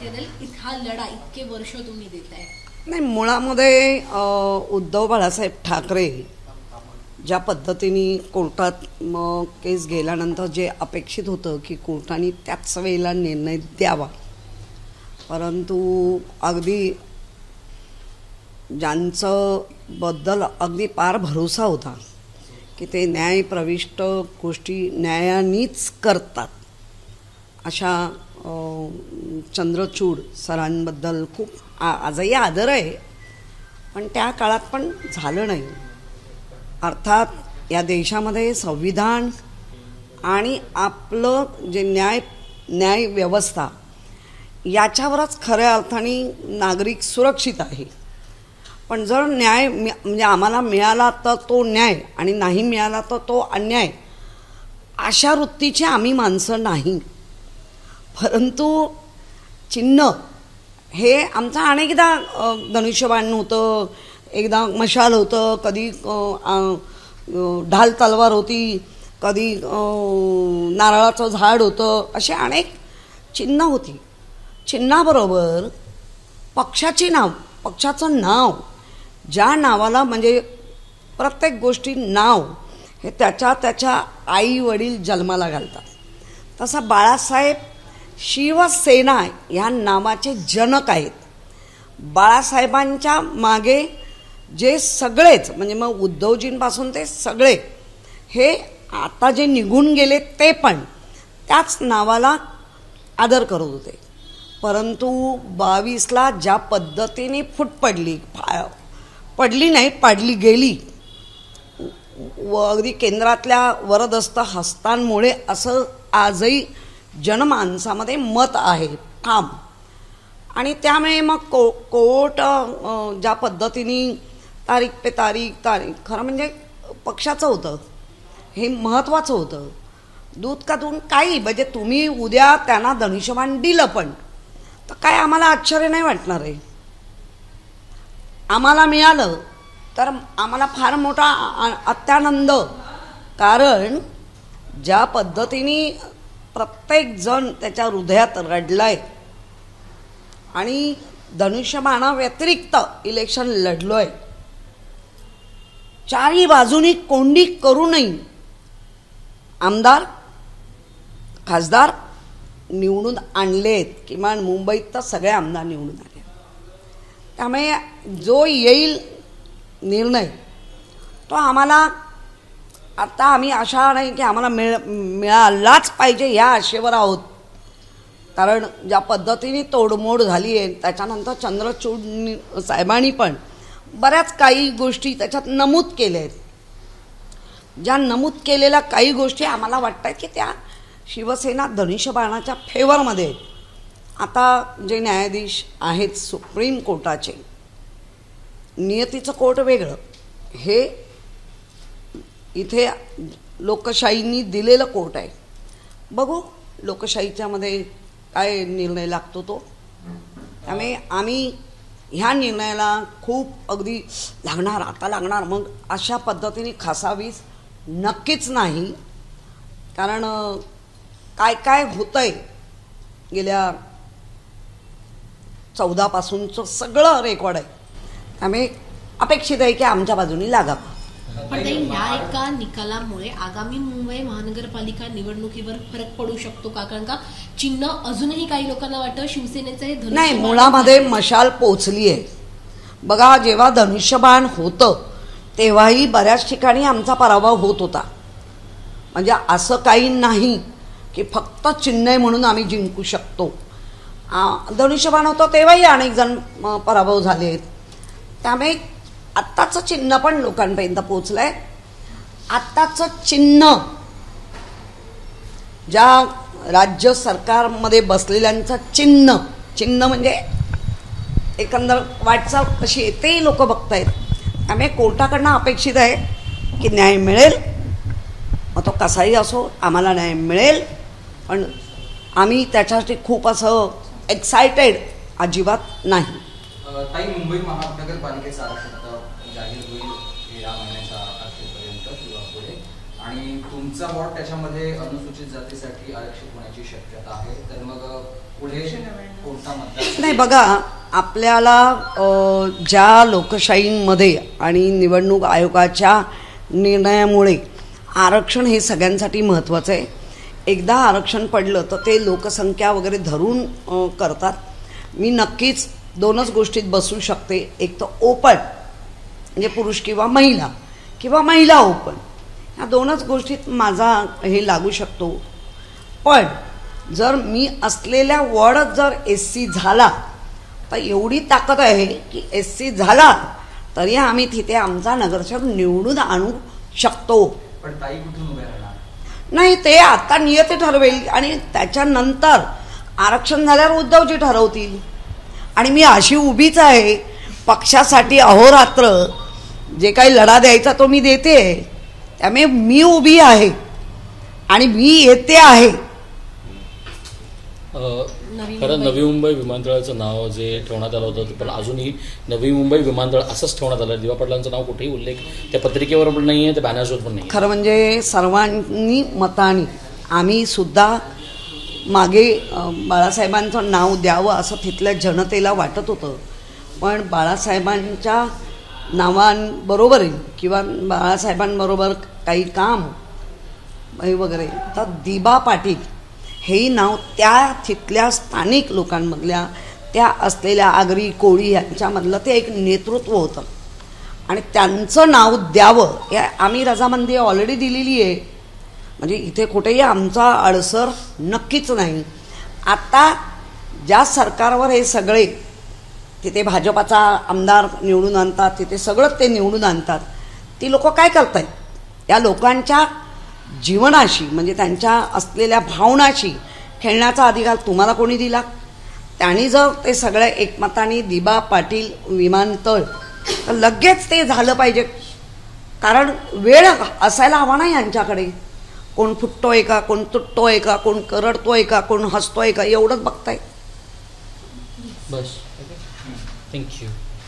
करेल. हा लढा इतके वर्ष तुम्ही देताय. नाही, मुळामध्ये उद्धव बाळासाहेब ठाकरे ज्या पद्धतीने कोर्टात केस गेल्यानंतर जे अपेक्षित होतं की कोर्टाने त्याच वेळेला निर्णय द्यावा, परंतु अगदी ज्यांचं बद्दल अगदी पार भरोसा होता की ते न्यायप्रविष्ट गोष्टी न्यायानेच करतात, अशा चंद्रचूड सरांबद्दल खूप आजही आदर आहे. पण त्या काळात पण झालं नाही. अर्थात या देशामध्ये संविधान आणि आपलं जे न्याय व्यवस्था याच्यावरच खऱ्या अर्थाने नागरिक सुरक्षित आहे. पण जर न्याय म्हणजे आम्हाला मिळाला तर तो न्याय आणि नाही मिळाला तर तो अन्याय, अशा वृत्तीची आम्ही माणसं नाही. परंतु चिन्ह हे आमचं अनेकदा धनुष्यबाण होतं, एकदा मशाल होतं, कधी ढाल तलवार होती, कधी नारळाचं झाड होतं, असे अनेक चिन्ह होती. चिन्हाबरोबर पक्षाचं नाव, ज्या नावाला म्हणजे प्रत्येक गोष्टी नाव हे त्याच्या आई वडील जन्माला घालतात. तसा बाळासाहेब शिवसेना ह्या नावाचे जनक आहेत. बाळासाहेबांच्या मागे जे सगळेच म्हणजे मग उद्धवजींपासून ते सगळे हे आता जे निघून गेले ते पण त्याच नावाला आदर करत होते. परंतु 22ला ज्या पद्धतीने फूट पाडली गेली व अगदी केंद्रातल्या वरदस्त हस्तांमुळे असं आजही जनमानसामध्ये मत आहे ठाम. आणि त्यामुळे मग कोर्ट ज्या पद्धतीने तारीख पे तारीख खरं म्हणजे पक्षाचं होतं, हे महत्त्वाचं होतं. दूध का दूध काही म्हणजे तुम्ही उद्या त्यांना धनुष्यबाण दिलं पण तर काय आम्हाला आश्चर्य नाही वाटणार आहे. आम्हाला मिळालं तर आम्हाला फार मोठा अत्यानंद. कारण ज्या पद्धतीने प्रत्येक जण त्याच्या हृदयात रडलाय आणि धनुष्यबाणा व्यतिरिक्त इलेक्शन लढलोय, चारही बाजूनी कोंडी करूनही आमदार खासदार निवडून आणलेत. किमान मुंबईत तर सगळे आमदार निवडून आले. त्यामुळे जो येईल निर्णय तो आम्हाला, आता आम्ही आशा नाही की आम्हाला मिळालाच पाहिजे ह्या आशेवर आहोत. कारण ज्या पद्धतीने तोडमोड झाली आहे त्याच्यानंतर चंद्रचूड साहेबांनी पण बऱ्याच काही गोष्टी त्याच्यात नमूद केल्या आहेत. ज्या नमूद केलेल्या काही गोष्टी आम्हाला वाटत आहेत की त्या शिवसेना धनुष्यबाणाच्या फेवरमध्ये. आता जे न्यायाधीश आहेत सुप्रीम कोर्टाचे, नियतीचं कोर्ट वेगळं, हे इथे लोकशाहींनी दिलेलं कोर्ट आहे. बघू लोकशाहीच्या मध्ये काय निर्णय लागतो तो. त्यामुळे आम्ही ह्या निर्णयाला खूप अगदी आता लागणार मग अशा पद्धतीने खासावीस नक्कीच नाही. कारण काय होतंय गेल्या 14 पासूनचं सगळं रेकॉर्ड आहे. त्यामुळे अपेक्षित आहे की आमच्या बाजूनी लागावं. पण या एका निकालामुळे आगामी मुंबई महानगरपालिका निवडणुकीवर फरक पडू शकतो का? कारण का चिन्ह अजूनही काही लोकांना वाटतं शिवसेनेचं हे धनुष्यबाण नाही, मुळामध्ये मशाल पोचली आहे. बघा, जेव्हा धनुष्यबाण होतं तेव्हाही बऱ्याच ठिकाणी आमचा पराभव होत होता. म्हणजे असं काही नाही की फक्त चिन्ह आहे म्हणून आम्ही जिंकू शकतो. धनुष्यबाण होतं तेव्हाही अनेक जण पराभव झाले आहेत. त्यामुळे आत्ताचं चिन्ह पण लोकांपर्यंत पोचलंय. आत्ताचं चिन्ह ज्या राज्य सरकारमध्ये बसलेल्यांचं चिन्ह म्हणजे एकंदर वाटचाल कशी आहे ते लोक बघतायत. त्यामुळे कोर्टाकडनं अपेक्षित आहे की न्याय मिळेल. मग तो कसाही असो आम्हाला न्याय मिळेल. पण आम्ही त्याच्यासाठी खूप असं एक्सायटेड अजिबात नाही. ताई, मुंबई महानगरपालिकेचं आरक्षण आता जाहीर होईल या महिन्याच्या अखेरपर्यंत किंवा पुढे, आणि तुमचा वॉर्ड त्याच्यामध्ये अनुसूचित जातीसाठी आरक्षित होण्याची शक्यता आहे. तर मग पुढे कोणता मतदार? नाही बघा, आपल्याला ज्या लोकशाहींमध्ये आणि निवडणूक आयोगाच्या निर्णयामुळे आरक्षण हे सगळ्यांसाठी महत्त्वाचं आहे. एकदा आरक्षण पडलं तर ते लोकसंख्या वगैरे धरून करतात. मी नक्कीच 2च गोष्टीत बसू शकते, एक तर ओपन म्हणजे पुरुष किंवा महिला ओपन, ह्या 2च गोष्टीत माझा हे लागू शकतो. पण जर मी असलेल्या वॉर्डात जर SC झाला तर एवढी ताकद आहे की SC झाला तरी आम्ही तिथे आमचा नगरसेवक निवडून आणू शकतो. पण ताई कुठून उभ्या राहणार? नाही, ते आता नियती ठरवेल आणि त्याच्यानंतर आरक्षण झाल्यावर उद्धवजी ठरवतील. आणि मी अशी उभीच आहे पक्षासाठी, अहोरात्र जे काही लढा द्यायचा तो मी देते. त्यामुळे मी उभी आहे आणि मी येते आहे. खरं नवी मुंबई विमानतळाचं नाव जे ठेवण्यात आलं होतं पण अजूनही नवी मुंबई विमानतळ असंच ठेवण्यात आलं. दिवा पाटलांचं नाव कुठेही उल्लेख त्या पत्रिकेवर पण नाही आहे, त्या बॅनर्सवर पण नाही. खरं म्हणजे सर्वांनी मताने आम्ही सुद्धा मागे बाळासाहेबांचं नाव द्यावं असं तिथल्या जनतेला वाटत होतं. पण बाळासाहेबांच्या नावांबरोबर किंवा बाळासाहेबांबरोबर काही काम वगैरे तर दिबा पाटील हेही नाव त्या तिथल्या स्थानिक लोकांमधल्या त्या असलेल्या आगरी कोळी यांच्यामधलं ते एक नेतृत्व होतं आणि त्यांचं नाव द्यावं हे आम्ही रजामंदी ऑलरेडी दिलेली आहे. म्हणजे इथे कुठेही आमचा अडसर नक्कीच नाही. आता ज्या सरकारवर हे सगळे तिथे भाजपाचा आमदार निवडून आणतात, तिथे सगळं ते निवडून आणतात, ती लोक काय करत आहेत? या लोकांच्या जीवनाशी म्हणजे त्यांच्या असलेल्या भावनाशी खेळण्याचा अधिकार तुम्हाला कोणी दिला? त्यांनी जर ते सगळ्या एकमताने दिबा पाटील विमानतळ तर लगेच ते झालं पाहिजे. कारण वेळ असायला हवा नाही यांच्याकडे. कोण फुटतोय का, कोण तुटतोय का, कोण करडतोय का, कोण हसतोय का, एवढंच बघताय. बस. थँक्यू.